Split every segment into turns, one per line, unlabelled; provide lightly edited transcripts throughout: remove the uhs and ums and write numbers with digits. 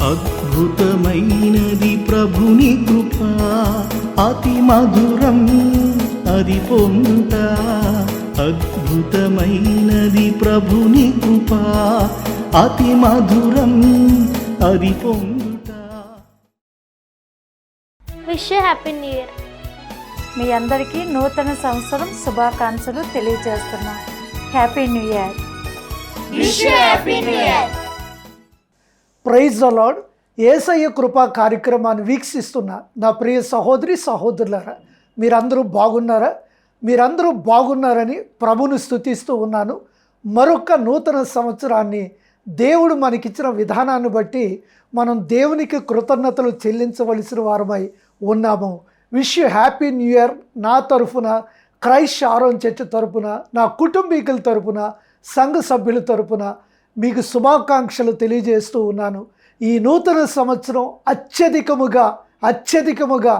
అద్భుతమైనది ప్రభుని కృప, అతి మధురం అది పొందుట. అద్భుతమైనది ప్రభుని కృప, అతి మధురం అది పొందుట.
Wish you happy new year.
మీ అందరికీ నూతన సంవత్సరం శుభాకాంక్షలు తెలియజేస్తున్నా. Happy new year.
Wish you happy new year.
Praise the lord. Yesayya కృపా కార్యక్రమాన్ని వీక్షిస్తున్న నా ప్రియ సహోదరి సహోదరులారా, మీరందరూ బాగున్నారా? మీరందరూ బాగున్నారని ప్రభుని స్తుతిస్తూ ఉన్నాను. మరొక నూతన సంవత్సరాన్ని దేవుడు మనకిచ్చిన విధానాన్ని బట్టి మనం దేవునికి కృతజ్ఞతలు చెల్లించవలసిన వారమై ఉన్నాము. Wish you happy new year. నా తరఫున, క్రైస్ట్ షారోన్ చర్చ్ తరఫున, నా కుటుంబీకుల తరఫున, సంఘ సభ్యుల తరఫున మీకు శుభాకాంక్షలు తెలియజేస్తూ ఉన్నాను. ఈ నూతన సంవత్సరం అత్యధికముగా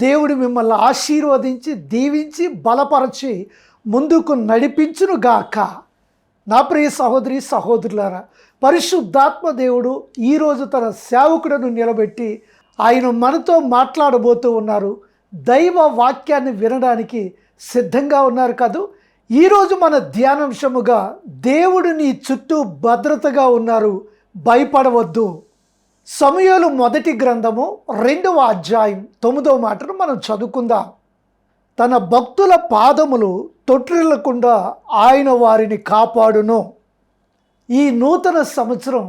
దేవుడు మిమ్మల్ని ఆశీర్వదించి, దీవించి, బలపరచి ముందుకు నడిపించునుగాక. నా ప్రియ సహోదరి సహోదరులారా, పరిశుద్ధాత్మ దేవుడు ఈరోజు తన సేవకులను నిలబెట్టి ఆయన మనతో మాట్లాడబోతూ ఉన్నారు. దైవ వాక్యాన్ని వినడానికి సిద్ధంగా ఉన్నారు కదూ. ఈరోజు మన ధ్యానాంశముగా దేవుడు నీ చుట్టూ భద్రతగా ఉన్నారు, భయపడవద్దు. సమూయేలు మొదటి గ్రంథము 2వ అధ్యాయం 9వ మాటను మనం చదువుకుందాం. తన భక్తుల పాదములు తొట్టిల్లకుండా ఆయన వారిని కాపాడును. ఈ నూతన సంవత్సరం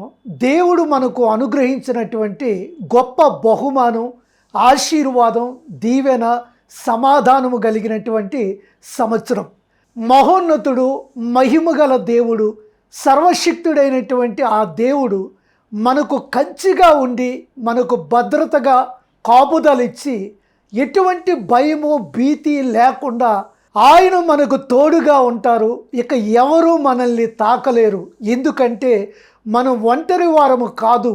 దేవుడు మనకు అనుగ్రహించినటువంటి గొప్ప బహుమానం, ఆశీర్వాదం, దీవెన, సమాధానము కలిగినటువంటి సంవత్సరం. మహోన్నతుడు, మహిమగల దేవుడు, సర్వశక్తుడైనటువంటి ఆ దేవుడు మనకు కంచిగా ఉండి, మనకు భద్రతగా కాపుదలిచ్చి, ఎటువంటి భయము భీతి లేకుండా ఆయన మనకు తోడుగా ఉంటారు. ఇక ఎవరూ మనల్ని తాకలేరు. ఎందుకంటే మనం ఒంటరి వారము కాదు.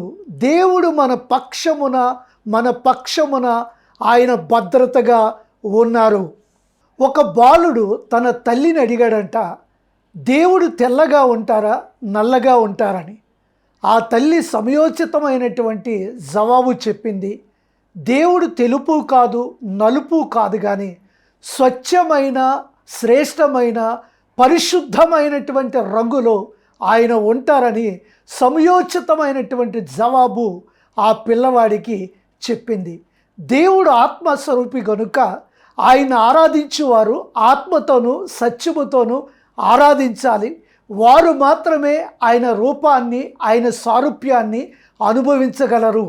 దేవుడు మన పక్షమున ఆయన భద్రతగా ఉన్నారు. ఒక బాలుడు తన తల్లిని అడిగాడంట, దేవుడు తెల్లగా ఉంటారా, నల్లగా ఉంటారని. ఆ తల్లి సమయోచితమైనటువంటి జవాబు చెప్పింది, దేవుడు తెలుపు కాదు, నలుపు కాదు, కానీ స్వచ్ఛమైన, శ్రేష్టమైన, పరిశుద్ధమైనటువంటి రంగులో ఆయన ఉంటారని సమయోచితమైనటువంటి జవాబు ఆ పిల్లవాడికి చెప్పింది. దేవుడు ఆత్మస్వరూపి కనుక ఆయన ఆరాధించువారు ఆత్మతోనూ సత్యముతోనూ ఆరాధించాలి. వారు మాత్రమే ఆయన రూపాన్ని, ఆయన సారూప్యాన్ని అనుభవించగలరు.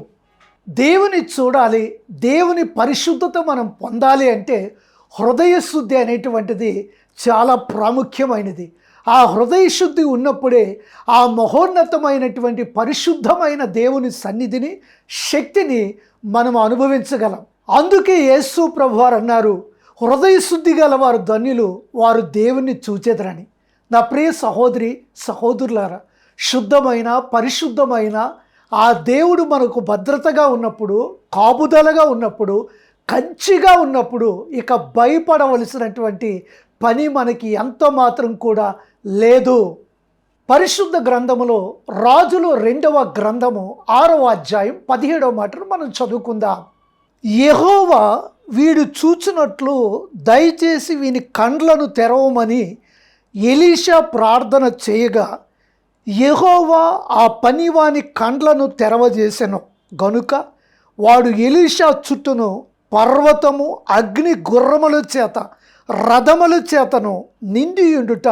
దేవుని చూడాలి, దేవుని పరిశుద్ధత మనం పొందాలి అంటే హృదయ శుద్ధి అనేటువంటిది చాలా ప్రాముఖ్యమైనది. ఆ హృదయ శుద్ధి ఉన్నప్పుడే ఆ మహోన్నతమైనటువంటి పరిశుద్ధమైన దేవుని సన్నిధిని, శక్తిని మనం అనుభవించగలం. అందుకే యేసు ప్రభువారు అన్నారు, హృదయ శుద్ధి గల వారు ధన్యులు, వారు దేవుణ్ణి చూచెదరని. నా ప్రియ సహోదరి సహోదరులారా, శుద్ధమైన, పరిశుద్ధమైన ఆ దేవుడు మనకు భద్రతగా ఉన్నప్పుడు, కాపుదలగా ఉన్నప్పుడు, కంచిగా ఉన్నప్పుడు ఇక భయపడవలసినటువంటి పని మనకి ఎంత మాత్రం కూడా లేదు. పరిశుద్ధ గ్రంథములో రాజులు 2వ గ్రంథము 6వ అధ్యాయం 17వ మాటను మనం చదువుకుందాం. యెహోవా వీడు చూచినట్లు దయచేసి వీని కండ్లను తెరవమని ఎలీషా ప్రార్థన చేయగా, యెహోవా ఆ పనివాని కండ్లను తెరవజేసెను గనుక వాడు ఎలీషా చుట్టూను పర్వతము, అగ్ని గుర్రముల చేత, రథముల చేతను నిండియుండుట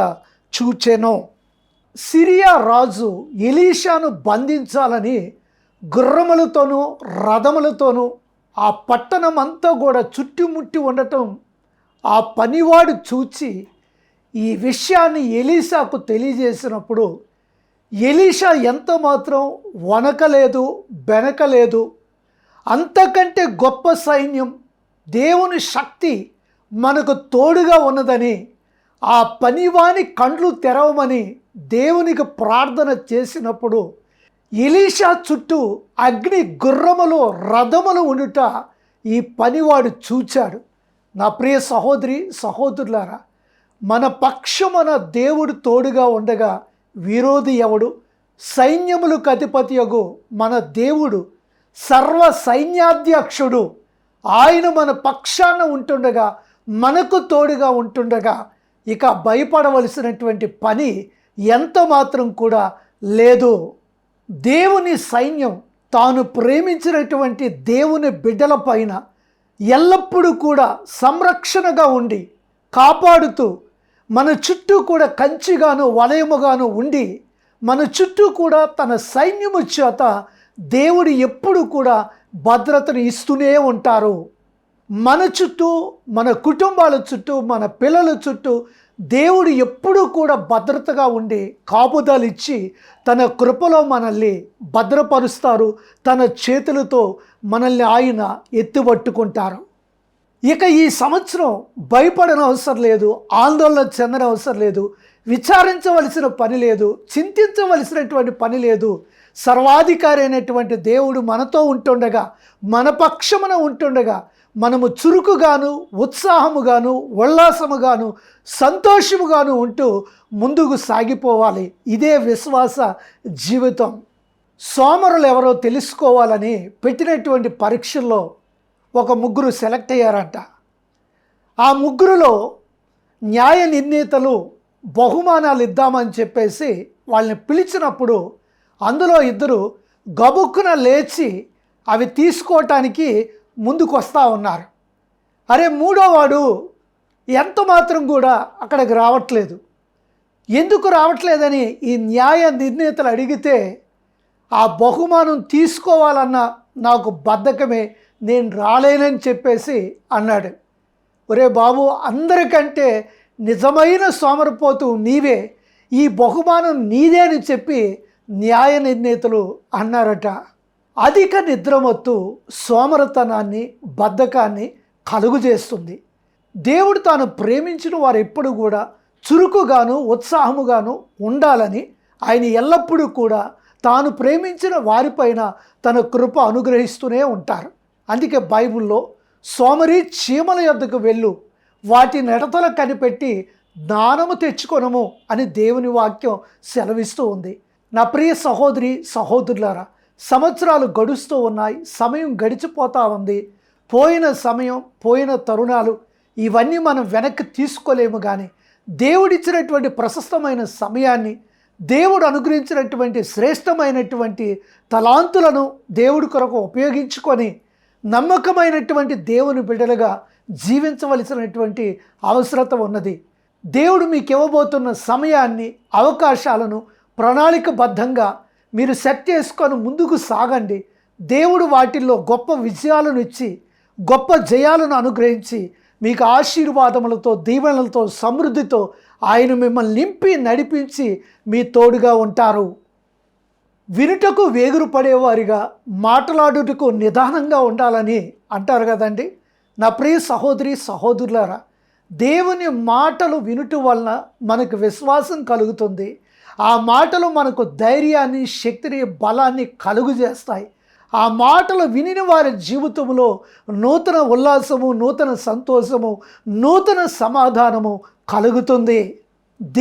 చూచెను. సిరియా రాజు ఎలీషాను బంధించాలని గుర్రములతోనూ రథములతోనూ ఆ పట్టణం అంతా కూడా చుట్టుముట్టి ఉండటం ఆ పనివాడు చూచి ఈ విషయాన్ని ఎలీషాకు తెలియజేసినప్పుడు ఎలీషా ఎంత మాత్రం వణకలేదు, బెనకలేదు. అంతకంటే గొప్ప సైన్యం, దేవుని శక్తి మనకు తోడుగా ఉన్నదని ఆ పనివాని కండ్లు తెరవమని దేవునికి ప్రార్థన చేసినప్పుడు ఎలీషా చుట్టూ అగ్ని గుర్రములు, రథములు ఉండుట ఈ పనివాడు చూచాడు. నా ప్రియ సహోదరి సహోదరులారా, మన పక్షమున దేవుడు తోడుగా ఉండగా విరోధి ఎవడు? సైన్యములకు అధిపతియగు మన దేవుడు సర్వ సైన్యాధ్యక్షుడు ఆయన మన పక్షాన ఉంటుండగా, మనకు తోడుగా ఉంటుండగా ఇక భయపడవలసినటువంటి పని ఎంత మాత్రం కూడా లేదు. దేవుని సైన్యం తాను ప్రేమించినటువంటి దేవుని బిడ్డల పైన ఎల్లప్పుడూ కూడా సంరక్షణగా ఉండి కాపాడుతూ మన చుట్టూ కూడా కంచిగాను వలయముగాను ఉండి మన చుట్టూ కూడా తన సైన్యము చేత దేవుడు ఎప్పుడు కూడా భద్రతను ఇస్తూనే ఉంటారు. మన చుట్టూ, మన కుటుంబాల చుట్టూ, మన పిల్లల చుట్టూ దేవుడు ఎప్పుడూ కూడా భద్రతగా ఉండి కాపుదలు ఇచ్చి తన కృపలో మనల్ని భద్రపరుస్తారు. తన చేతులతో మనల్ని ఆయన ఎత్తిపట్టుకుంటారు. ఇక ఈ సంవత్సరం భయపడని అవసరం లేదు, ఆందోళన చెందని అవసరం లేదు, విచారించవలసిన పని లేదు, చింతించవలసినటువంటి పని లేదు. సర్వాధికారి అయినటువంటి దేవుడు మనతో ఉంటుండగా, మన పక్షమున ఉంటుండగా మనము చురుకుగాను, ఉత్సాహముగాను, ఉల్లాసముగాను, సంతోషముగాను ఉంటూ ముందుకు సాగిపోవాలి. ఇదే విశ్వాస జీవితం. సోమరులు ఎవరో తెలుసుకోవాలని పెట్టినటువంటి పరీక్షల్లో ఒక ముగ్గురు సెలెక్ట్ అయ్యారంట. ఆ ముగ్గురులో న్యాయ నిర్ణేతలు బహుమానాలు ఇద్దామని చెప్పేసి వాళ్ళని పిలిచినప్పుడు అందులో ఇద్దరు గబుక్కున లేచి అవి తీసుకోవటానికి ముందుకు వస్తూ ఉన్నారు. అరే మూడోవాడు ఎంత మాత్రం కూడా అక్కడికి రావట్లేదు. ఎందుకు రావట్లేదని ఈ న్యాయ నిర్ణేతలు అడిగితే, ఆ బహుమానం తీసుకోవాలన్న నాకు బద్ధకమే, నేను రాలేనని చెప్పేసి అన్నాడు. ఒరే బాబు, అందరికంటే నిజమైన సోమరిపోతు నీవే, ఈ బహుమానం నీదే అని చెప్పి న్యాయ నిర్ణేతలు అన్నారట. అధిక నిద్రమత్తు సోమరతనాన్ని, బద్ధకాన్ని కలుగు చేస్తుంది. దేవుడు తాను ప్రేమించిన వారు ఎప్పుడు కూడా చురుకుగాను, ఉత్సాహముగాను ఉండాలని ఆయన ఎల్లప్పుడూ కూడా తాను ప్రేమించిన వారిపైన తన కృప అనుగ్రహిస్తూనే ఉంటారు. అందుకే బైబిల్లో సోమరి చీమల యొద్దకు వెళ్ళు, వాటి నెడతల కనిపెట్టి జ్ఞానము తెచ్చుకొనము అని దేవుని వాక్యం సెలవిస్తూ ఉంది. నా ప్రియ సహోదరి సహోదరులారా, సంవత్సరాలు గడుస్తూ ఉన్నాయి, సమయం గడిచిపోతూ ఉంది. పోయిన సమయం, పోయిన తరుణాలు ఇవన్నీ మనం వెనక్కి తీసుకోలేము. కానీ దేవుడిచ్చినటువంటి ప్రశస్తమైన సమయాన్ని, దేవుడు అనుగ్రహించినటువంటి శ్రేష్టమైనటువంటి తలాంతులను దేవుడి కొరకు ఉపయోగించుకొని నమ్మకమైనటువంటి దేవుని బిడ్డలుగా జీవించవలసినటువంటి అవసరత ఉన్నది. దేవుడు మీకు ఇవ్వబోతున్న సమయాన్ని, అవకాశాలను ప్రణాళికబద్ధంగా మీరు సెట్ చేసుకొని ముందుకు సాగండి. దేవుడు వాటిల్లో గొప్ప విజయాలను ఇచ్చి, గొప్ప జయాలను అనుగ్రహించి, మీకు ఆశీర్వాదములతో, దీవెనలతో, సమృద్ధితో ఆయన మిమ్మల్ని నింపి నడిపించి మీ తోడుగా ఉంటారు. వినుటకు వేగురు పడేవారిగా, మాట్లాడుటకు నిదానంగా ఉండాలని అంటారు కదండి. నా ప్రియ సహోదరి సహోదరులారా, దేవుని మాటలు వినుట వలన మనకు విశ్వాసం కలుగుతుంది. ఆ మాటలు మనకు ధైర్యాన్ని, శక్తిని, బలాన్ని కలుగు చేస్తాయి. ఆ మాటలు వినిన వారి జీవితంలో నూతన ఉల్లాసము, నూతన సంతోషము, నూతన సమాధానము కలుగుతుంది.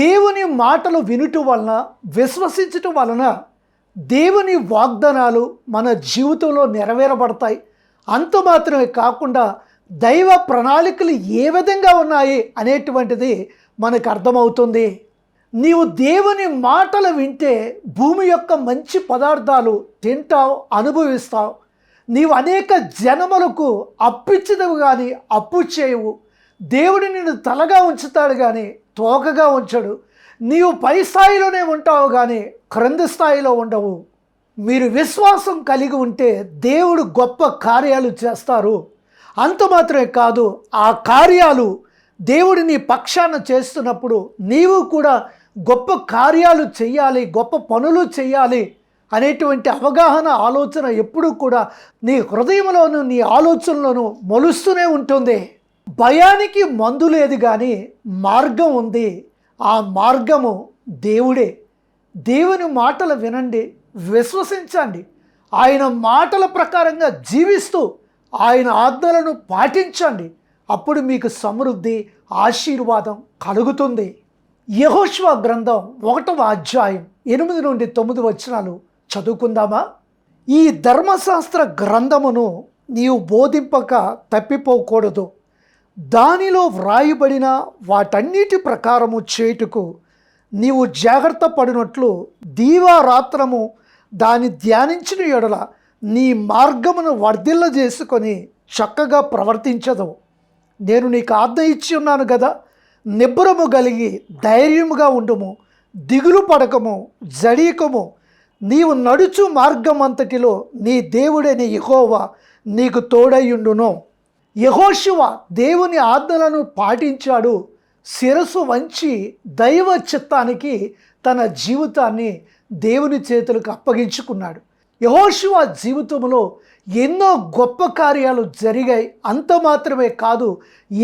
దేవుని మాటలు వినుట వలన, విశ్వసించటం వలన దేవుని వాగ్దానాలు మన జీవితంలో నెరవేరబడతాయి. అంత మాత్రమే కాకుండా దైవ ప్రణాళికలు ఏ విధంగా ఉన్నాయి అనేటువంటిది మనకు అర్థమవుతుంది. నీవు దేవుని మాటలు వింటే భూమి యొక్క మంచి పదార్థాలు తింటావు, అనుభవిస్తావు. నీవు అనేక జనములకు అప్పిచ్చిదవు కానీ అప్పు చేయవు. దేవుడు నిన్ను తలగా ఉంచుతాడు కానీ తోకగా ఉంచడు. నీవు పై స్థాయిలోనే ఉంటావు కానీ క్రింద స్థాయిలో ఉండవు. మీరు విశ్వాసం కలిగి ఉంటే దేవుడు గొప్ప కార్యాలు చేస్తారు. అంత మాత్రమే కాదు, ఆ కార్యాలు దేవుడు నీ పక్షాన చేస్తున్నప్పుడు నీవు కూడా గొప్ప కార్యాలు చేయాలి, గొప్ప పనులు చేయాలి అనేటువంటి అవగాహన, ఆలోచన ఎప్పుడూ కూడా నీ హృదయంలోనూ నీ ఆలోచనలోనూ మొలుస్తూనే ఉంటుంది. భయానికి మందు లేదు కానీ మార్గం ఉంది. ఆ మార్గము దేవుడే. దేవుని మాటలు వినండి, విశ్వసించండి. ఆయన మాటల ప్రకారంగా జీవిస్తూ ఆయన ఆజ్ఞలను పాటించండి. అప్పుడు మీకు సమృద్ధి, ఆశీర్వాదం కలుగుతుంది. యెహోషువ గ్రంథం 1వ అధ్యాయం 8 నుండి 9 వచనాలు చదువుకుందామా? ఈ ధర్మశాస్త్ర గ్రంథమును నీవు బోధింపక తప్పిపోకూడదు. దానిలో వ్రాయబడిన వాటన్నిటి ప్రకారము చేయుటకు నీవు జాగ్రత్త పడినట్లు దీవారాత్రము దాన్ని ధ్యానించిన యెడల నీ మార్గమును వర్ధిల్ల చేసుకొని చక్కగా ప్రవర్తించదు. నేను నీకు ఆజ్ఞ ఇచ్చి ఉన్నాను కదా, నిబ్బరము కలిగి ధైర్యముగా ఉండుము, దిగులు పడకము, జడీకము. నీవు నడుచు మార్గం అంతటిలో నీ దేవుడైన యెహోవా నీకు తోడైయుండును. యెహోషువ దేవుని ఆజ్ఞలను పాటించాడు. శిరస్సు వంచి దైవ చిత్తానికి తన జీవితాన్ని దేవుని చేతులకు అప్పగించుకున్నాడు. యెహోషువ జీవితంలో ఎన్నో గొప్ప కార్యాలు జరిగాయి. అంత మాత్రమే కాదు,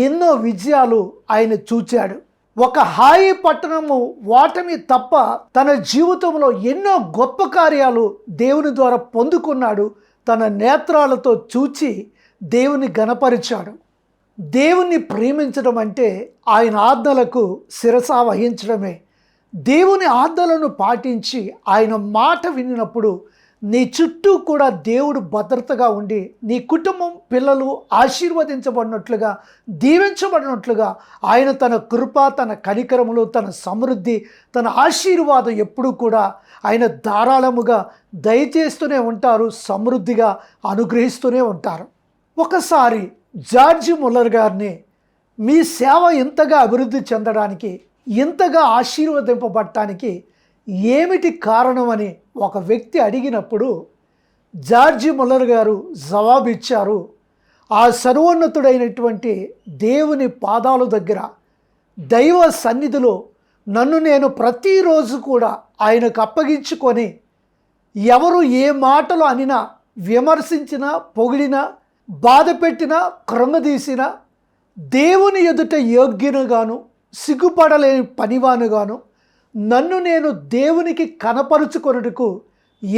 ఎన్నో విజయాలు ఆయన చూచాడు. ఒక హాయి పట్టణము వాటమి తప్ప తన జీవితంలో ఎన్నో గొప్ప కార్యాలు దేవుని ద్వారా పొందుకున్నాడు. తన నేత్రాలతో చూచి దేవుని గణపరిచాడు. దేవుణ్ణి ప్రేమించడం అంటే ఆయన ఆజ్ఞలకు శిరస వహించడమే. దేవుని ఆజ్ఞలను పాటించి ఆయన మాట వినినప్పుడు నీ చుట్టూ కూడా దేవుడు భద్రతగా ఉండి నీ కుటుంబం, పిల్లలు ఆశీర్వదించబడినట్లుగా, దీవించబడినట్లుగా ఆయన తన కృప, తన కనికరములు, తన సమృద్ధి, తన ఆశీర్వాదం ఎప్పుడూ కూడా ఆయన ధారాళముగా దయచేస్తూనే ఉంటారు, సమృద్ధిగా అనుగ్రహిస్తూనే ఉంటారు. ఒకసారి జార్జి ముల్లర్ గారిని మీ సేవ ఇంతగా అభివృద్ధి చెందడానికి, ఇంతగా ఆశీర్వదింపబడటానికి ఏమిటి కారణమని ఒక వ్యక్తి అడిగినప్పుడు జార్జి ముల్లర్ గారు జవాబిచ్చారు, ఆ సర్వోన్నతుడైనటువంటి దేవుని పాదాల దగ్గర దైవ సన్నిధిలో నన్ను నేను ప్రతిరోజు కూడా ఆయనకు అప్పగించుకొని ఎవరు ఏ మాటలు అనినా, విమర్శించినా, పొగిడినా, బాధ పెట్టినా, కృంగదీసినా దేవుని ఎదుట యోగ్యునుగాను, సిగ్గుపడలేని పనివానుగాను నన్ను నేను దేవునికి కనపరుచుకొనుటకు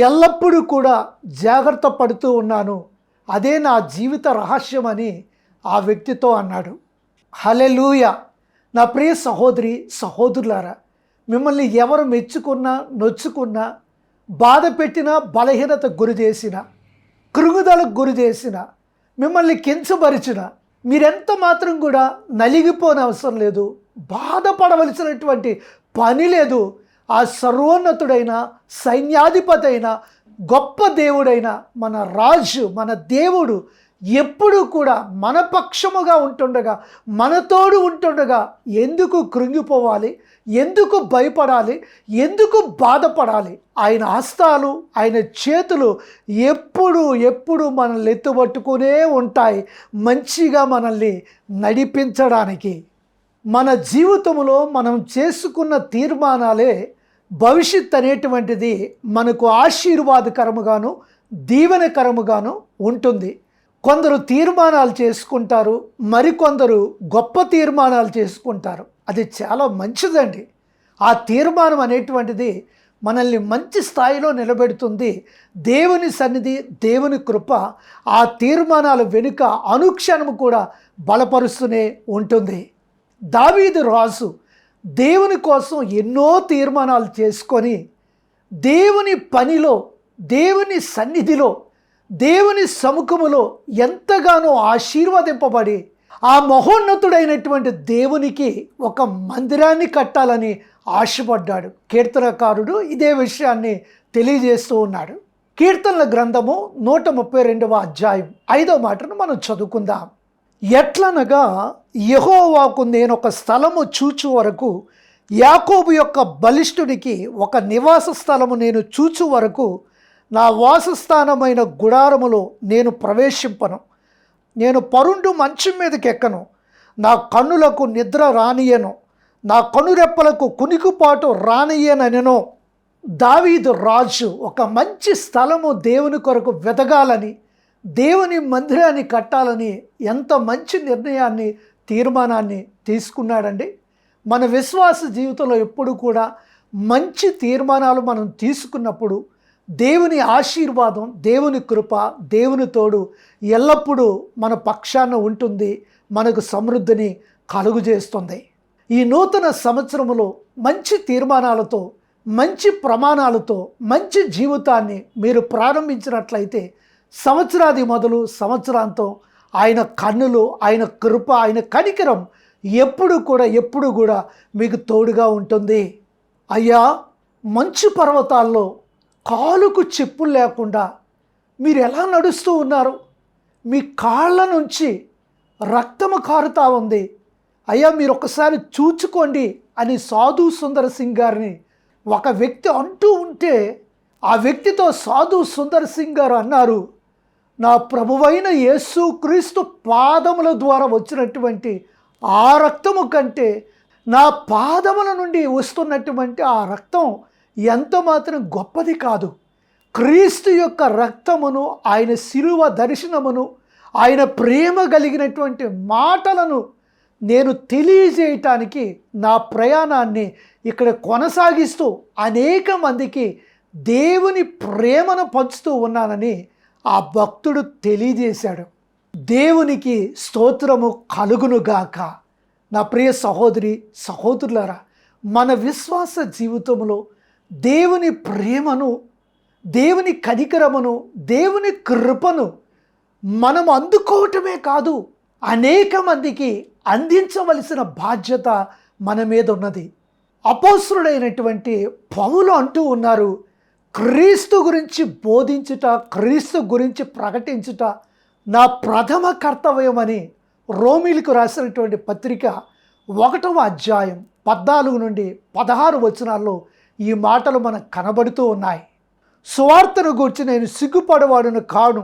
ఎల్లప్పుడూ కూడా జాగ్రత్త పడుతూ ఉన్నాను. అదే నా జీవిత రహస్యమని ఆ వ్యక్తితో అన్నాడు. హల్లెలూయా. నా ప్రియ సహోదరి సహోదరులారా, మిమ్మల్ని ఎవరు మెచ్చుకున్నా, నొచ్చుకున్నా, బాధ పెట్టినా, బలహీనత గురి చేసినా, కృంగుదలకు గురి చేసినా, మిమ్మల్ని కించపరిచిన మీరెంత మాత్రం కూడా నలిగిపోని అవసరం లేదు, బాధపడవలసినటువంటి పని లేదు. ఆ సర్వోన్నతుడైన, సైన్యాధిపతి అయిన, గొప్ప దేవుడైన మన రాజు, మన దేవుడు ఎప్పుడూ కూడా మన పక్షముగా ఉంటుండగా, మనతోడు ఉంటుండగా ఎందుకు కృంగిపోవాలి, ఎందుకు భయపడాలి, ఎందుకు బాధపడాలి? ఆయన హస్తాలు, ఆయన చేతులు ఎప్పుడు మనల్ని ఎత్తుపట్టుకునే ఉంటాయి, మంచిగా మనల్ని నడిపించడానికి. మన జీవితంలో మనం చేసుకున్న తీర్మానాలే భవిష్యత్ అనేటువంటిది మనకు ఆశీర్వాదకరముగాను, దీవెనకరముగాను ఉంటుంది. కొందరు తీర్మానాలు చేసుకుంటారు, మరికొందరు గొప్ప తీర్మానాలు చేసుకుంటారు. అది చాలా మంచిదండి. ఆ తీర్మానం అనేటువంటిది మనల్ని మంచి స్థాయిలో నిలబెడుతుంది. దేవుని సన్నిధి, దేవుని కృప ఆ తీర్మానాల వెనుక అనుక్షణము కూడా బలపరుస్తూనే ఉంటుంది. దావీదు రాజు దేవుని కోసం ఎన్నో తీర్మానాలు చేసుకొని దేవుని పనిలో, దేవుని సన్నిధిలో, దేవుని సముఖములో ఎంతగానో ఆశీర్వదింపబడి ఆ మహోన్నతుడైనటువంటి దేవునికి ఒక మందిరాన్ని కట్టాలని ఆశపడ్డాడు. కీర్తనకారుడు ఇదే విషయాన్ని తెలియజేస్తూ ఉన్నాడు. కీర్తనల గ్రంథము 132వ అధ్యాయం 5వ మాటను మనం చదువుకుందాం. ఎట్లనగా యెహోవాకు నేను ఒక స్థలము చూచు వరకు, యాకోబు యొక్క బలిష్ఠునికి ఒక నివాస స్థలము నేను చూచు వరకు నా వాసస్థానమైన గుడారములో నేను ప్రవేశింపను. నేను పరుండు మంచం మీదకి ఎక్కను, నా కన్నులకు నిద్ర రానియను, నా కనురెప్పలకు కునికిపాటు రానియనెనో. దావీదు రాజు ఒక మంచి స్థలము దేవుని కొరకు వెతగాలని, దేవుని మందిరాన్ని కట్టాలని ఎంత మంచి నిర్ణయాన్ని, తీర్మానాన్ని తీసుకున్నాడండి. మన విశ్వాస జీవితంలో ఎప్పుడు కూడా మంచి తీర్మానాలు మనం తీసుకున్నప్పుడు దేవుని ఆశీర్వాదం, దేవుని కృప, దేవుని తోడు ఎల్లప్పుడూ మన పక్షాన ఉంటుంది, మనకు సమృద్ధిని కలుగు చేస్తుంది. ఈ నూతన సంవత్సరములో మంచి తీర్మానాలతో, మంచి ప్రమాణాలతో మంచి జీవితాన్ని మీరు ప్రారంభించినట్లయితే సంవత్సరాది మొదలు సంవత్సరాంతం ఆయన కన్నులు, ఆయన కృప, ఆయన కనికరం ఎప్పుడు కూడా మీకు తోడుగా ఉంటుంది. అయ్యా, మంచు పర్వతాల్లో కాలుకు చెప్పులు లేకుండా మీరు ఎలా నడుస్తూ ఉన్నారు? మీ కాళ్ళ నుంచి రక్తము కారుతా ఉంది. అయ్యా, మీరు ఒకసారి చూచుకోండి అని సాధు సుందర్ సింగ్ గారిని ఒక వ్యక్తి అంటూ ఉంటే, ఆ వ్యక్తితో సాధు సుందర్ సింగ్ గారు అన్నారు, నా ప్రభువైన యేసు క్రీస్తు పాదముల ద్వారా వచ్చినటువంటి ఆ రక్తము కంటే నా పాదముల నుండి వస్తున్నటువంటి ఆ రక్తం ఎంత మాత్రం గొప్పది కాదు. క్రీస్తు యొక్క రక్తమును, ఆయన శిలువ దర్శనమును, ఆయన ప్రేమ కలిగినటువంటి మాటలను నేను తెలియజేయటానికి నా ప్రయాణాన్ని ఇక్కడ కొనసాగిస్తూ అనేక మందికి దేవుని ప్రేమను పంచుతూ ఉన్నానని ఆ భక్తుడు తెలియజేశాడు. దేవునికి స్తోత్రము కలుగునుగాక. నా ప్రియ సహోదరి సహోదరులారా, మన విశ్వాస జీవితంలో దేవుని ప్రేమను, దేవుని కనికరమును, దేవుని కృపను మనం అందుకోవటమే కాదు, అనేక మందికి అందించవలసిన బాధ్యత మన మీద ఉన్నది. అపోస్తలుడైనటువంటి పౌలు అంటూ ఉన్నారు, క్రీస్తు గురించి బోధించుట, క్రీస్తు గురించి ప్రకటించుట నా ప్రథమ కర్తవ్యమని రోమీలకు రాసినటువంటి పత్రిక 1వ అధ్యాయం 14 నుండి 16 వచనాల్లో ఈ మాటలు మనకు కనబడుతూ ఉన్నాయి. సువార్తను గూర్చి నేను సిగ్గుపడవాడును కాను,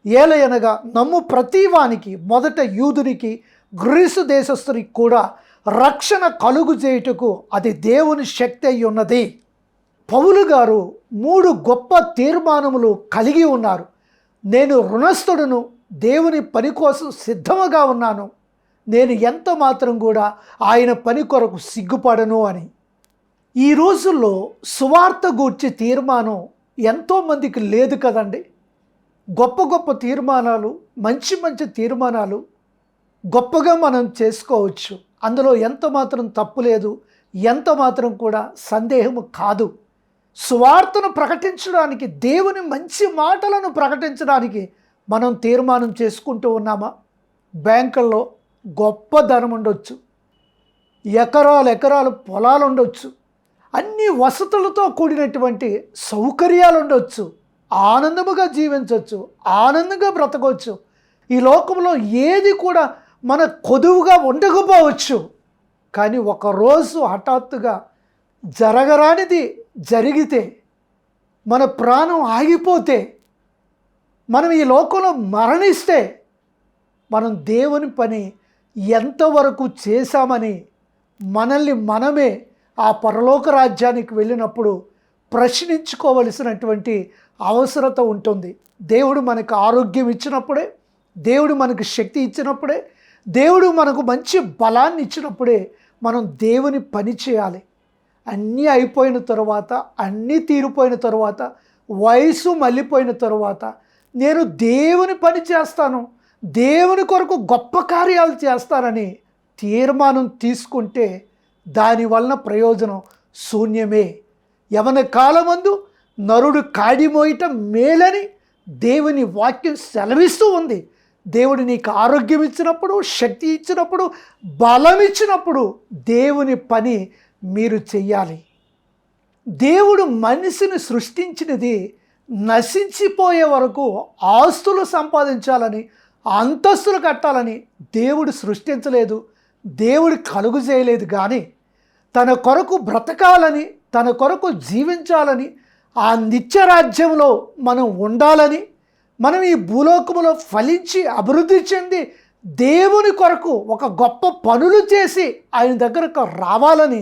ఏలయనగా నమ్ము ప్రతివానికి, మొదట యూదునికి గ్రీసు దేశస్థునికి కూడా రక్షణ కలుగు చేయుటకు అది దేవుని శక్తి అయి ఉన్నది. పౌలు గారు 3 గొప్ప తీర్మానములు కలిగి ఉన్నారు. నేను రుణస్థుడును, దేవుని పని కోసం సిద్ధముగా ఉన్నాను, నేను ఎంత మాత్రం కూడా ఆయన పని కొరకు సిగ్గుపడను అని. ఈ రోజుల్లో సువార్త గూర్చి తీర్మానం ఎంతోమందికి లేదు కదండి. గొప్ప గొప్ప తీర్మానాలు, మంచి మంచి తీర్మానాలు గొప్పగా మనం చేసుకోవచ్చు, అందులో ఎంత మాత్రం తప్పు లేదు, ఎంత మాత్రం కూడా సందేహము కాదు. సువార్తను ప్రకటించడానికి, దేవుని మంచి మాటలను ప్రకటించడానికి మనం తీర్మానం చేసుకుంటూ ఉన్నామా? బ్యాంకుల్లో గొప్ప ధనం ఉండొచ్చు, ఎకరాలు పొలాలు ఉండొచ్చు, అన్ని వసతులతో కూడినటువంటి సౌకర్యాలు ఉండొచ్చు, ఆనందముగా జీవించవచ్చు, ఆనందంగా బ్రతకవచ్చు. ఈ లోకంలో ఏది కూడా మన కొదువుగా ఉండకపోవచ్చు. కానీ ఒకరోజు హఠాత్తుగా జరగరానిది జరిగితే, మన ప్రాణం ఆగిపోతే, మనం ఈ లోకంలో మరణిస్తే, మనం దేవుని పని ఎంతవరకు చేశామని మనల్ని మనమే ఆ పరలోక రాజ్యానికి వెళ్ళినప్పుడు ప్రశ్నించుకోవలసినటువంటి అవసరత ఉంటుంది. దేవుడు మనకు ఆరోగ్యం ఇచ్చినప్పుడే, దేవుడు మనకు శక్తి ఇచ్చినప్పుడే, దేవుడు మనకు మంచి బలాన్ని ఇచ్చినప్పుడే మనం దేవుని పని చేయాలి. అన్నీ అయిపోయిన తర్వాత, అన్నీ తీరిపోయిన తర్వాత, వయసు మళ్ళీపోయిన తర్వాత నేను దేవుని పని చేస్తాను, దేవుని కొరకు గొప్ప కార్యాలు చేస్తానని తీర్మానం తీసుకుంటే దానివలన ప్రయోజనం శూన్యమే. యవన కాలమందు నరుడు కాడిమోయటం మేలని దేవుని వాక్యం సెలవిస్తూ ఉంది. దేవుడు నీకు ఆరోగ్యం ఇచ్చినప్పుడు, శక్తి ఇచ్చినప్పుడు, బలం ఇచ్చినప్పుడు దేవుని పని మీరు చెయ్యాలి. దేవుడు మనిషిని సృష్టించినది నశించిపోయే వరకు ఆస్తులు సంపాదించాలని, అంతస్తులు కట్టాలని దేవుడు సృష్టించలేదు, దేవుడు కలుగు చేయలేదు. కానీ తన కొరకు బ్రతకాలని, తన కొరకు జీవించాలని, ఆ నిత్యరాజ్యంలో మనం ఉండాలని, మనం ఈ భూలోకములో ఫలించి అభివృద్ధి చెంది దేవుని కొరకు ఒక గొప్ప పనులు చేసి ఆయన దగ్గరకు రావాలని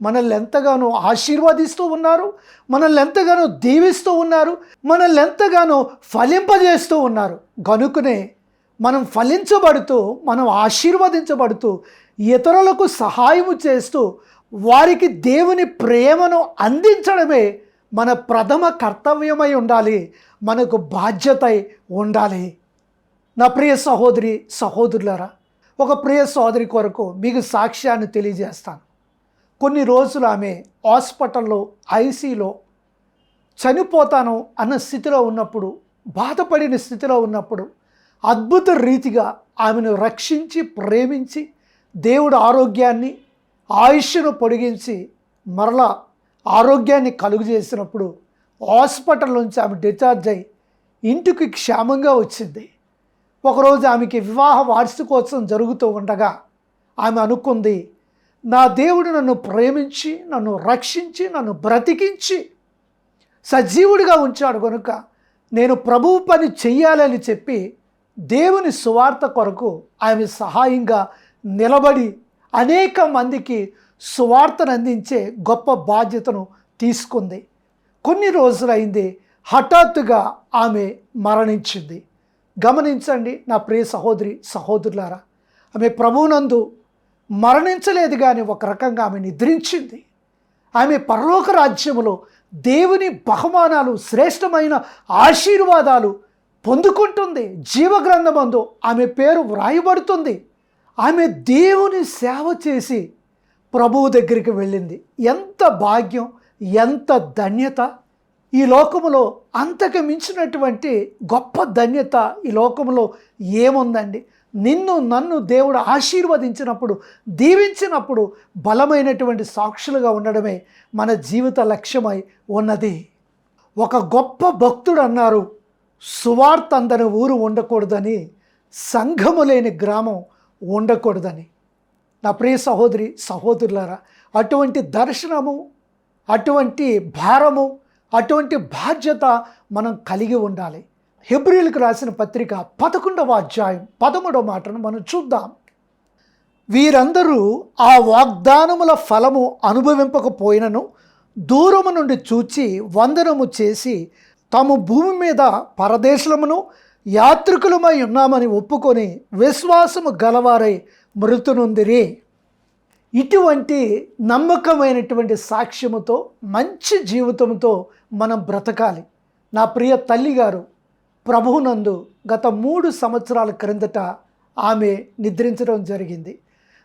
మనల్ని ఎంతగానో ఆశీర్వదిస్తూ ఉన్నారు, మనల్ని ఎంతగానో దీవిస్తూ ఉన్నారు, మనల్ని ఎంతగానో ఫలింపజేస్తూ ఉన్నారు. గనుకనే మనం ఫలించబడుతూ, మనం ఆశీర్వదించబడుతూ, ఇతరులకు సహాయము చేస్తూ వారికి దేవుని ప్రేమను అందించడమే మన ప్రథమ కర్తవ్యమై ఉండాలి, మనకు బాధ్యత ఉండాలి. నా ప్రియ సహోదరి సహోదరులారా, ఒక ప్రియ సోదరి కొరకు మీకు సాక్ష్యాన్ని తెలియజేస్తాను. కొన్ని రోజులు ఆమె హాస్పిటల్లో ఐసీలో చనిపోతాను అన్న స్థితిలో ఉన్నప్పుడు, బాధపడిన స్థితిలో ఉన్నప్పుడు అద్భుత రీతిగా ఆమెను రక్షించి ప్రేమించి దేవుడు ఆరోగ్యాన్ని ఆయుష్ను పొడిగించి మరలా ఆరోగ్యాన్ని కలుగజేసినప్పుడు హాస్పిటల్ నుంచి ఆమె డిశ్చార్జ్ అయి ఇంటికి క్షేమంగా వచ్చింది. ఒకరోజు ఆమెకి వివాహ వార్షికోత్సవం జరుగుతూ ఉండగా ఆమె అనుకుంది, నా దేవుడు నన్ను ప్రేమించి నన్ను రక్షించి నన్ను బ్రతికించి సజీవుడిగా ఉంచాడు కనుక నేను ప్రభువు పని చెయ్యాలని చెప్పి దేవుని సువార్త కొరకు ఆమె సహాయంగా నిలబడి అనేక మందికి సువార్తను అందించే గొప్ప బాధ్యతను తీసుకుంది. కొన్ని రోజులైంది, హఠాత్తుగా ఆమె మరణించింది. గమనించండి నా ప్రియ సహోదరి సహోదరులారా, ఆమె ప్రభువునందు మరణించలేదు కానీ ఒక రకంగా ఆమె నిద్రించింది. ఆమె పరలోక రాజ్యములో దేవుని బహుమానాలు, శ్రేష్టమైన ఆశీర్వాదాలు పొందుకుంటుంది. జీవగ్రంథమందు ఆమె పేరు వ్రాయబడుతుంది. ఆమె దేవుని సేవ చేసి ప్రభువు దగ్గరికి వెళ్ళింది. ఎంత భాగ్యం, ఎంత ధన్యత! ఈ లోకములో అంతకు మించినటువంటి గొప్ప ధన్యత ఈ లోకములో ఏముందండి? నిన్ను నన్ను దేవుడు ఆశీర్వదించినప్పుడు, దీవించినప్పుడు బలమైనటువంటి సాక్షులుగా ఉండడమే మన జీవిత లక్ష్యమై ఉన్నది. ఒక గొప్ప భక్తుడు అన్నారు, సువార్త అందని ఊరు ఉండకూడదని, సంఘము లేని గ్రామం ఉండకూడదని. నా ప్రియ సహోదరి సహోదరులారా, అటువంటి దర్శనము, అటువంటి భారము, అటువంటి బాధ్యత మనం కలిగి ఉండాలి. హెబ్రీయులకు రాసిన పత్రిక 11వ అధ్యాయం 13వ మాటను మనం చూద్దాం. వీరందరూ ఆ వాగ్దానముల ఫలము అనుభవింపకపోయినను దూరము నుండి చూచి వందనము చేసి తాము భూమి మీద పరదేశమును యాత్రికులమై ఉన్నామని ఒప్పుకొని విశ్వాసము గలవారై మృతునుందిరి. ఇటువంటి నమ్మకమైనటువంటి సాక్ష్యముతో, మంచి జీవితంతో మనం బ్రతకాలి. నా ప్రియ తల్లిగారు ప్రభువునందు గత 3 సంవత్సరాల క్రిందట ఆమె నిద్రించడం జరిగింది.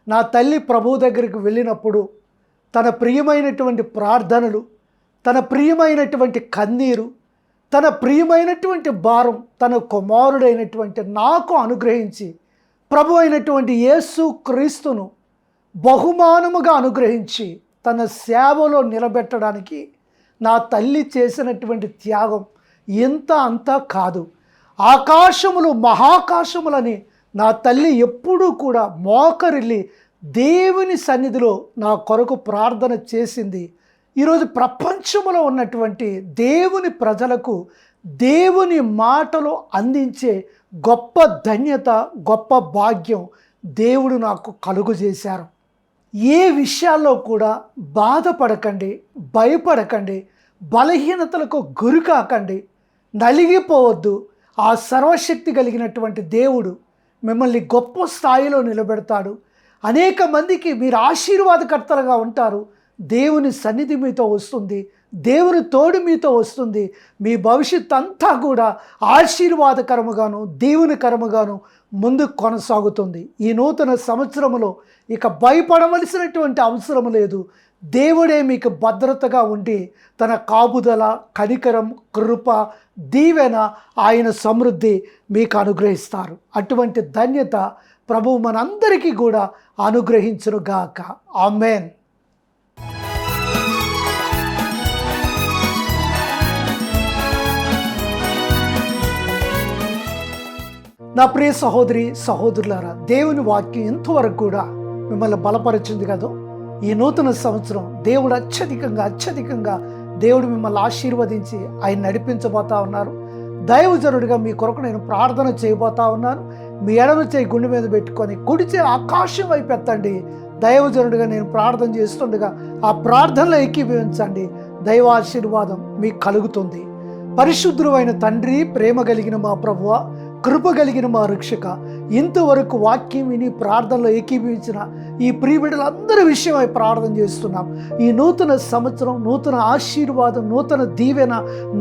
నా తల్లి ప్రభువు దగ్గరికి వెళ్ళినప్పుడు తన ప్రియమైనటువంటి ప్రార్థనలు, తన ప్రియమైనటువంటి కన్నీరు, తన ప్రియమైనటువంటి భారం తన కుమారుడైనటువంటి నాకు అనుగ్రహించి, ప్రభు అయినటువంటి యేసు క్రీస్తును బహుమానముగా అనుగ్రహించి తన సేవలో నిలబెట్టడానికి నా తల్లి చేసినటువంటి త్యాగం ఇంత అంతా కాదు. ఆకాశములు మహాకాశములని నా తల్లి ఎప్పుడూ కూడా మోకరిల్లి దేవుని సన్నిధిలో నా కొరకు ప్రార్థన చేసింది. ఈరోజు ప్రపంచంలో ఉన్నటువంటి దేవుని ప్రజలకు దేవుని మాటలు అందించే గొప్ప ధన్యత, గొప్ప భాగ్యం దేవుడు నాకు కలుగజేశారు. ఏ విషయాల్లో కూడా బాధపడకండి, భయపడకండి, బలహీనతలకు గురి కాకండి, నలిగిపోవద్దు. ఆ సర్వశక్తి కలిగినటువంటి దేవుడు మిమ్మల్ని గొప్ప స్థాయిలో నిలబెడతాడు. అనేక మందికి మీరు ఆశీర్వాదకర్తలుగా ఉంటారు. దేవుని సన్నిధి మీతో వస్తుంది, దేవుని తోడు మీతో వస్తుంది. మీ భవిష్యత్ అంతా కూడా ఆశీర్వాదకరముగాను దీవెనకరముగాను ముందుకు కొనసాగుతుంది. ఈ నూతన సంవత్సరములో ఇక భయపడవలసినటువంటి అవసరం లేదు. దేవుడే మీకు భద్రతగా ఉండి తన కాపుదల, కనికరం, కృప, దీవెన, ఆయన సమృద్ధి మీకు అనుగ్రహిస్తారు. అటువంటి ధన్యత ప్రభువు మనందరికీ కూడా అనుగ్రహించునుగాక. ఆమేన్. నా ప్రియ సహోదరి సహోదరులారా, దేవుని వాక్యం ఎంతవరకు కూడా మిమ్మల్ని బలపరిచింది కదా. ఈ నూతన సంవత్సరం దేవుడు అత్యధికంగా దేవుడు మిమ్మల్ని ఆశీర్వదించి ఆయన నడిపించబోతా ఉన్నారు. దైవజనుడిగా మీ కొరకు నేను ప్రార్థన చేయబోతా ఉన్నాను. మీ ఎడమ చేయి గుండె మీద పెట్టుకొని కుడి చేయి ఆకాశం వైపు ఎత్తండి. దైవజనుడిగా నేను ప్రార్థన చేస్తుండగా ఆ ప్రార్థనలో ఏకీభవించండి. దైవ ఆశీర్వాదం మీకు కలుగుతుంది. పరిశుద్ధుడైన తండ్రి, ప్రేమ కలిగిన మా ప్రభువా, కృప కలిగిన మా రక్షక, ఇంతవరకు వాక్యం విని ప్రార్థనలో ఏకీభవించిన ఈ ప్రియబిడ్డలందరి విషయమై ప్రార్థన చేస్తున్నాం. ఈ నూతన సంవత్సరం, నూతన ఆశీర్వాదం, నూతన దీవెన,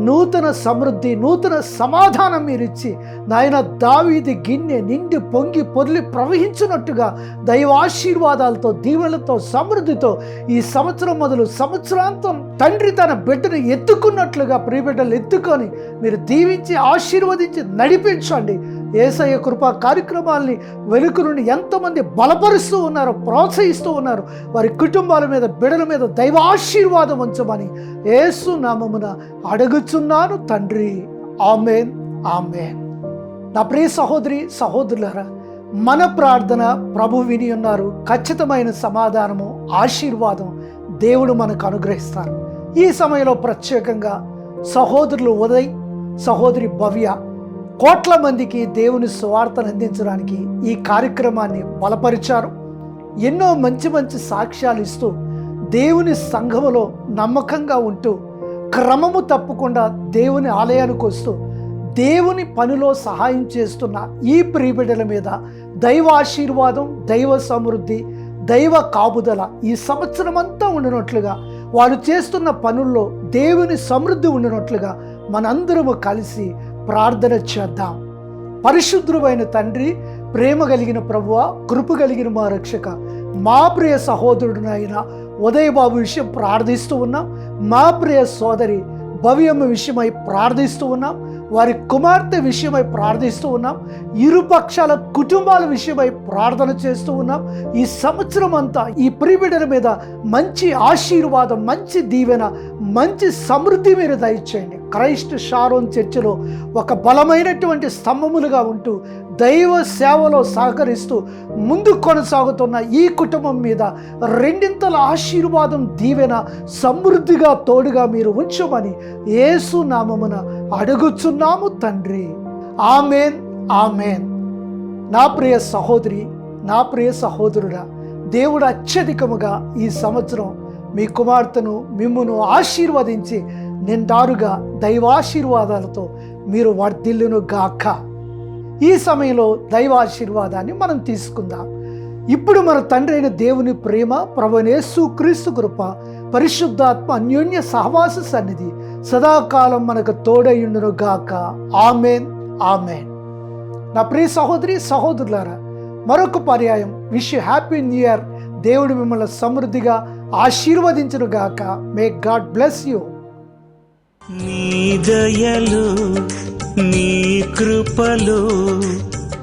నూతన సమృద్ధి, నూతన సమాధానం మీరిచ్చి నాయన దావీదు గిన్నె నిండి పొంగి పొర్లి ప్రవహించినట్టుగా దైవాశీర్వాదాలతో, దీవెనలతో, సమృద్ధితో ఈ సంవత్సరం మొదలు సంవత్సరాంతం తండ్రి తన బిడ్డను ఎత్తుకున్నట్లుగా ప్రియబిడ్డలు ఎత్తుకొని మీరు దీవించి ఆశీర్వదించి నడిపించండి. యేసయ్య కృపా కార్యక్రమాల్ని వెనుక నుండి ఎంతమంది బలపరుస్తూ ఉన్నారో, ప్రోత్సహిస్తూ ఉన్నారు, వారి కుటుంబాల మీద, బిడ్డల మీద దైవ ఆశీర్వాదం ఉంచమని యేసు నామమున అడుగుచున్నాను తండ్రి. ఆమేన్, ఆమేన్. నా ప్రియ సహోదరి సహోదరులారా, మన ప్రార్థన ప్రభు విని ఉన్నారు. ఖచ్చితమైన సమాధానము, ఆశీర్వాదం దేవుడు మనకు అనుగ్రహిస్తారు. ఈ సమయంలో ప్రత్యేకంగా సహోదరులు ఉదయ్, సహోదరి భవ్య కోట్ల మందికి దేవుని సువార్తను అందించడానికి ఈ కార్యక్రమాన్ని బలపరిచారు. ఎన్నో మంచి మంచి సాక్ష్యాలు ఇస్తూ దేవుని సంఘములో నమ్మకంగా ఉంటూ క్రమము తప్పకుండా దేవుని ఆలయానికి వస్తూ దేవుని పనిలో సహాయం చేస్తున్న ఈ ప్రియబిడ్డల మీద దైవ ఆశీర్వాదం, దైవ సమృద్ధి, దైవ కాపుదల ఈ సంవత్సరం అంతా ఉండినట్లుగా, వాళ్ళు చేస్తున్న పనుల్లో దేవుని సమృద్ధి ఉండినట్లుగా మనందరము కలిసి ప్రార్థన చేద్దాం. పరిశుద్ధుడైన తండ్రి, ప్రేమ కలిగిన ప్రభువా, కృప కలిగిన మా రక్షక, మా ప్రియ సహోదరుడినైన ఉదయబాబు విషయం ప్రార్థిస్తూ ఉన్నాం. మా ప్రియ సోదరి భవ్యమ్మ విషయమై ప్రార్థిస్తూ ఉన్నాం. వారి కుమార్తె విషయమై ప్రార్థిస్తూ ఉన్నాం. ఇరుపక్షాల కుటుంబాల విషయమై ప్రార్థన చేస్తూ ఉన్నాం. ఈ సంవత్సరం అంతా ఈ ప్రియబిడ్డల మీద మంచి ఆశీర్వాదం, మంచి దీవెన, మంచి సమృద్ధి మీరు దయచేయండి. క్రైస్ట్ షారోన్ చర్చిలో ఒక బలమైనటువంటి స్తంభములుగా ఉంటూ దైవ సేవలో సహకరిస్తూ ముందు కొనసాగుతున్న ఈ కుటుంబం మీద రెండింతల ఆశీర్వాదం, దీవెన సమృద్ధిగా తోడుగా మీరు ఉంచమని యేసు నామమున అడుగుచున్నాము తండ్రి. ఆమేన్, ఆమేన్. నా ప్రియ సహోదరి, నా ప్రియ సహోదరుడా, దేవుడు అత్యధికముగా ఈ సంవత్సరం మీ కుమార్తెను, మిమ్మును ఆశీర్వదించి నిండారుగా దైవాశీర్వాదాలతో మీరు వర్ధిల్లును గాక. ఈ సమయంలో దైవాశీర్వాదాన్ని మనం తీసుకుందాం. ఇప్పుడు మన తండ్రి అయిన దేవుని ప్రేమ, ప్రభువైన యేసుక్రీస్తు కృప, పరిశుద్ధాత్మ అన్యోన్య సహవాస సన్నిధి సదాకాలం మనకు తోడయుండును గాక. ఆమేన్, ఆమేన్. నా ప్రియ సహోదరి సహోదరులారా, మరొక పర్యాయం wish you happy new year. దేవుడు మిమ్మల్ని సమృద్ధిగా ఆశీర్వదించును గాక. May God bless you.
నీ దయలు, నీ కృపలు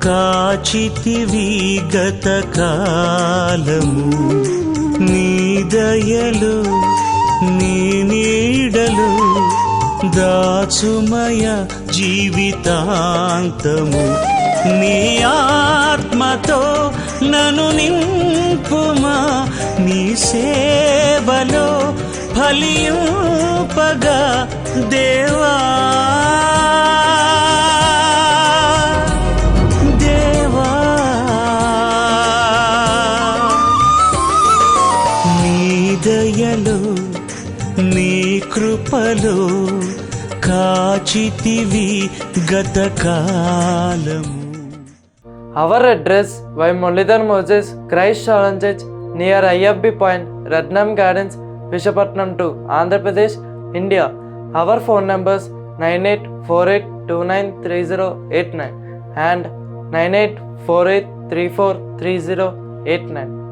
కాచితివి గత కాలము. నీ దయలు, నీ నీడలు దాచుమయ జీవితాంతము. నీ ఆత్మతో నన్ను నింపుమా, నీ సేవలో ఫలింపగా దేవా. దేవా, నీ దయలో, నీ కృపలో కాచితివి గత కాలము.
Our address by Mullidhar Moses, Christ Shalom Church, near IFB Point, Ratnam Gardens, Visakhapatnam 2, Andhra Pradesh, India. Our phone numbers 9848293089 and 9848343089.